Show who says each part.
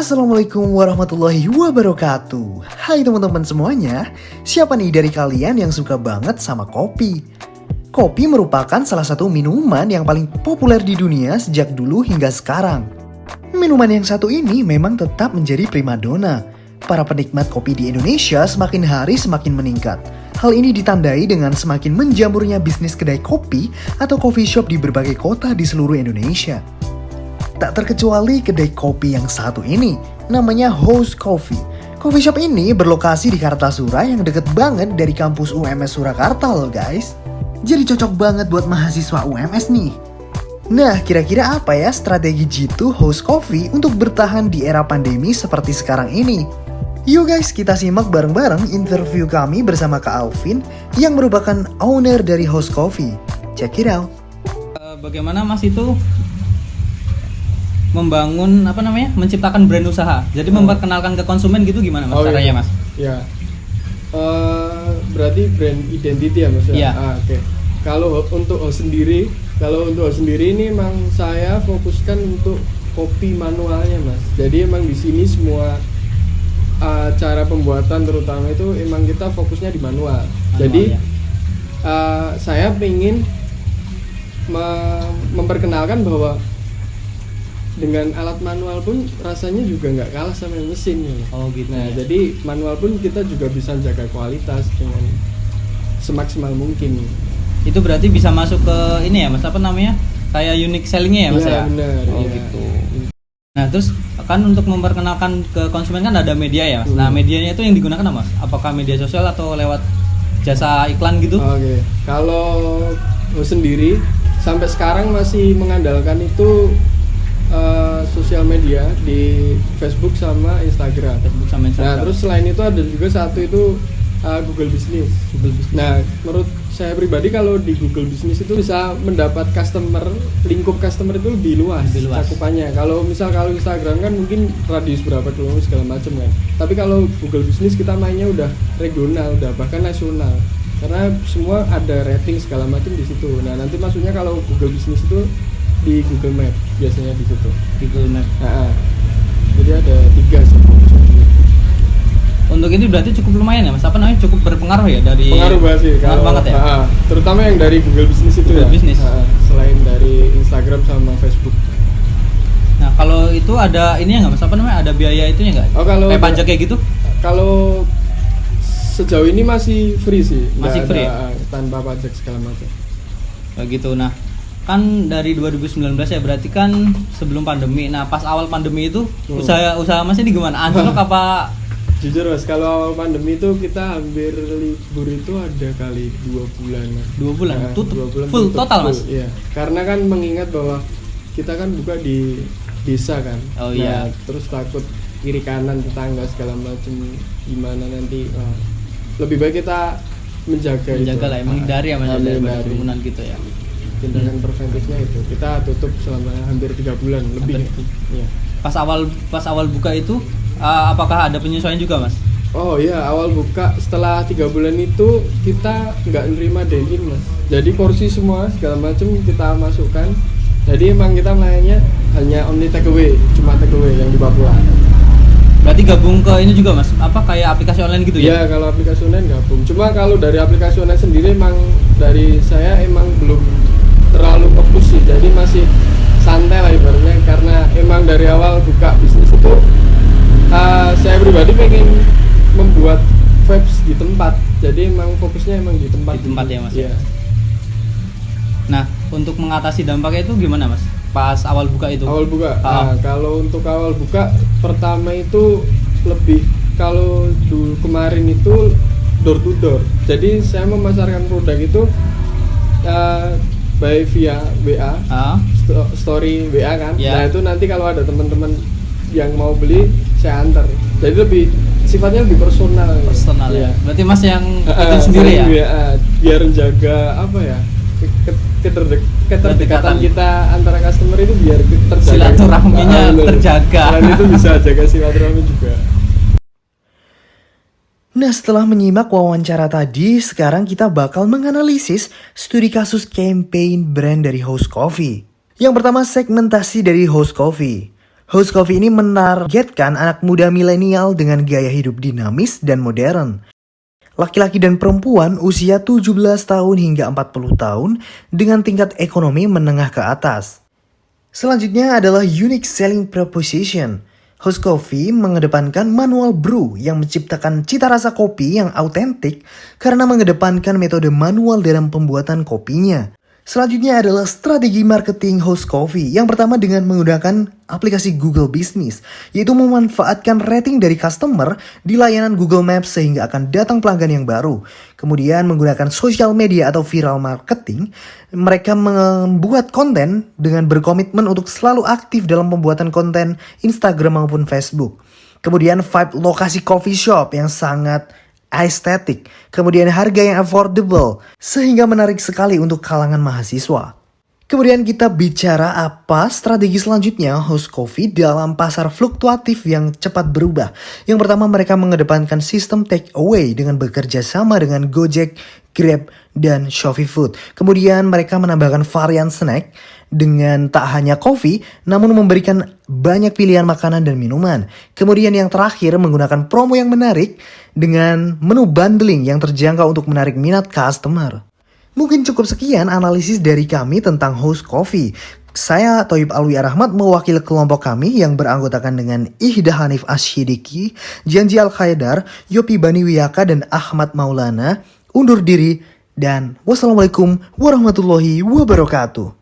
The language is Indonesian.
Speaker 1: Assalamualaikum warahmatullahi wabarakatuh. Hai teman-teman semuanya, siapa nih dari kalian yang suka banget sama kopi? Kopi merupakan salah satu minuman yang paling populer di dunia sejak dulu hingga sekarang. Minuman yang satu ini memang tetap menjadi primadona. Para penikmat kopi di Indonesia semakin hari semakin meningkat. Hal ini ditandai dengan semakin menjamurnya bisnis kedai kopi atau coffee shop di berbagai kota di seluruh Indonesia. Tak terkecuali kedai kopi yang satu ini, namanya House Coffee. Coffee shop ini berlokasi di Kartasura yang deket banget dari kampus UMS Surakarta loh guys. Jadi cocok banget buat mahasiswa UMS nih. Nah, kira-kira apa ya strategi Jitu House Coffee untuk bertahan di era pandemi seperti sekarang ini? Yuk guys, kita simak bareng-bareng interview kami bersama Kak Alvin yang merupakan owner dari House Coffee. Check it out.
Speaker 2: Bagaimana Mas itu membangun menciptakan brand usaha, jadi memperkenalkan ke konsumen gitu gimana Mas caranya Mas?
Speaker 3: Ya, berarti brand identity ya Mas?
Speaker 2: Iya.
Speaker 3: Oke. Kalau untuk host sendiri ini emang saya fokuskan untuk kopi manualnya Mas. Jadi emang di sini semua cara pembuatan terutama itu emang kita fokusnya di manual. Jadi ya. Saya ingin memperkenalkan bahwa dengan alat manual pun rasanya juga nggak kalah sama mesin ya.
Speaker 2: Oh gitu.
Speaker 3: Nah,
Speaker 2: ya.
Speaker 3: jadi manual pun kita juga bisa jaga kualitas dengan semaksimal mungkin.
Speaker 2: Itu berarti bisa masuk ke ini ya Mas, kayak unique sellingnya ya Mas ya?
Speaker 3: Benar.
Speaker 2: Oh
Speaker 3: ya.
Speaker 2: gitu. Nah terus kan untuk memperkenalkan ke konsumen kan ada media ya Mas. Nah medianya itu yang digunakan apa Mas? Apakah media sosial atau lewat jasa iklan gitu?
Speaker 3: Oke. Kalau sendiri sampai sekarang masih mengandalkan itu sosial media di Facebook sama Instagram. Nah terus selain itu ada juga satu itu Google Business. Nah menurut saya pribadi kalau di Google Business itu bisa mendapat lingkup customer itu lebih luas. Cakupannya. Kalau Instagram kan mungkin radius berapa kilometer segala macam kan. Tapi kalau Google Business kita mainnya udah regional, udah bahkan nasional. Karena semua ada rating segala macam di situ. Nah nanti maksudnya kalau Google Business itu di Google Map biasanya di situ.
Speaker 2: Google Map.
Speaker 3: Jadi ada 3 sih.
Speaker 2: Untuk ini berarti cukup lumayan ya Mas, cukup berpengaruh ya dari.
Speaker 3: Pengaruh
Speaker 2: banget ya.
Speaker 3: Terutama yang dari Google Business itu
Speaker 2: Google
Speaker 3: ya.
Speaker 2: Business.
Speaker 3: Selain dari Instagram sama Facebook.
Speaker 2: Nah kalau itu ada ini ya nggak Mas, ada biaya itunya nggak?
Speaker 3: Oh kalau
Speaker 2: kayak pajak kayak gitu?
Speaker 3: Kalau sejauh ini masih free sih.
Speaker 2: Masih free.
Speaker 3: Tanpa pajak segala macam.
Speaker 2: Begitu. Nah kan dari 2019 ya, berarti kan sebelum pandemi. Nah pas awal pandemi itu usaha Mas ini gimana? Anjlok apa?
Speaker 3: Jujur Mas, kalau awal pandemi itu kita hampir libur itu ada kali 2 bulan.
Speaker 2: 2 bulan?
Speaker 3: Nah,
Speaker 2: tutup?
Speaker 3: 2 bulan
Speaker 2: Full
Speaker 3: tutup,
Speaker 2: total Mas?
Speaker 3: Iya, karena kan mengingat bahwa kita kan buka di desa kan.
Speaker 2: Oh iya.
Speaker 3: Terus takut kiri kanan tetangga segala macam gimana nanti. Lebih baik kita menjaga
Speaker 2: lah ya, menghindari ya Mas, dari kerumunan gitu ya.
Speaker 3: Tindakan preventifnya itu kita tutup selama hampir 3 bulan lebih. Ya.
Speaker 2: Pas awal buka itu apakah ada penyesuaian juga Mas?
Speaker 3: Oh iya, awal buka setelah 3 bulan itu kita nggak nerima dine-in Mas. Jadi porsi semua segala macam kita masukkan. Jadi emang kita melayani hanya only take away, cuma take away yang dibawa pulang.
Speaker 2: Berarti gabung ke ini juga Mas, kayak aplikasi online gitu ya?
Speaker 3: Iya, kalau aplikasi online gabung. Cuma kalau dari aplikasi online sendiri emang dari saya emang belum terlalu fokus sih, jadi masih santai lah ibaratnya, karena emang dari awal buka bisnis itu saya pribadi pengen membuat vibes di tempat, jadi emang fokusnya emang di tempat
Speaker 2: ya Mas.
Speaker 3: Iya.
Speaker 2: Nah untuk mengatasi dampaknya itu gimana Mas pas awal buka itu?
Speaker 3: Kalau untuk awal buka pertama itu lebih, kalau dulu kemarin itu door to door, jadi saya memasarkan produk itu by via WA, story WA kan. Nah itu nanti kalau ada teman-teman yang mau beli saya antar. Jadi sifatnya lebih personal
Speaker 2: ya. Berarti Mas yang itu sendiri ya?
Speaker 3: WA, biar menjaga keterdekaan kita antara customer itu biar terjaga.
Speaker 2: Silaturahminya terjaga.
Speaker 3: Dan itu bisa jaga silaturahmi juga.
Speaker 1: Nah setelah menyimak wawancara tadi, sekarang kita bakal menganalisis studi kasus campaign brand dari House Coffee. Yang pertama segmentasi dari House Coffee. House Coffee ini menargetkan anak muda milenial dengan gaya hidup dinamis dan modern. Laki-laki dan perempuan usia 17 tahun hingga 40 tahun dengan tingkat ekonomi menengah ke atas. Selanjutnya adalah unique selling proposition. House Coffee mengedepankan manual brew yang menciptakan cita rasa kopi yang autentik karena mengedepankan metode manual dalam pembuatan kopinya. Selanjutnya adalah strategi marketing House Coffee. Yang pertama dengan menggunakan aplikasi Google Business, yaitu memanfaatkan rating dari customer di layanan Google Maps sehingga akan datang pelanggan yang baru. Kemudian menggunakan social media atau viral marketing, mereka membuat konten dengan berkomitmen untuk selalu aktif dalam pembuatan konten Instagram maupun Facebook. Kemudian vibe lokasi coffee shop yang sangat estetik, kemudian harga yang affordable, sehingga menarik sekali untuk kalangan mahasiswa. Kemudian kita bicara apa strategi selanjutnya House Coffee dalam pasar fluktuatif yang cepat berubah. Yang pertama mereka mengedepankan sistem take away dengan bekerja sama dengan Gojek, Grab, dan Shopee Food. Kemudian mereka menambahkan varian snack dengan tak hanya kopi, namun memberikan banyak pilihan makanan dan minuman. Kemudian yang terakhir menggunakan promo yang menarik dengan menu bundling yang terjangkau untuk menarik minat customer. Mungkin cukup sekian analisis dari kami tentang House Coffee. Saya Thoib Alwi Rahmat mewakili kelompok kami yang beranggotakan dengan Ihda Hanif Asyidiki, Janji Al-Khaidar, Yopi Bani Wiyaka, dan Ahmad Maulana. Undur diri dan wassalamualaikum warahmatullahi wabarakatuh.